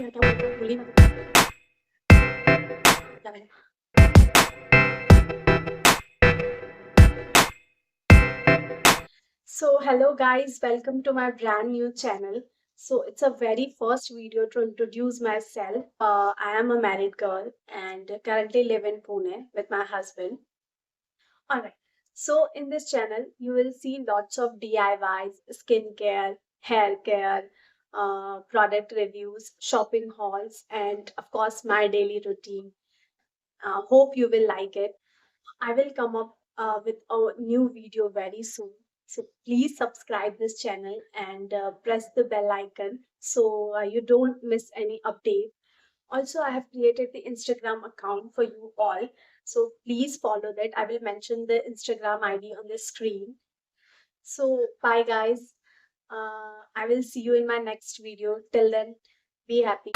यार क्या बोल रहा है भूल ही ना गई। क्या मैंने So hello guys, welcome to my brand new channel. So it's a very first video to introduce myself. I am a married girl and currently live in Pune with my husband. Alright. So in this channel, you will see lots of DIYs, skincare, hair care, product reviews, shopping hauls, and of course my daily routine. Hope you will like it. I will come up with a new video very soon. So please subscribe this channel and press the bell icon so you don't miss any update. Also, I have created the Instagram account for you all. So please follow that. I will mention the Instagram ID on the screen. So bye guys. I will see you in my next video. Till then, be happy.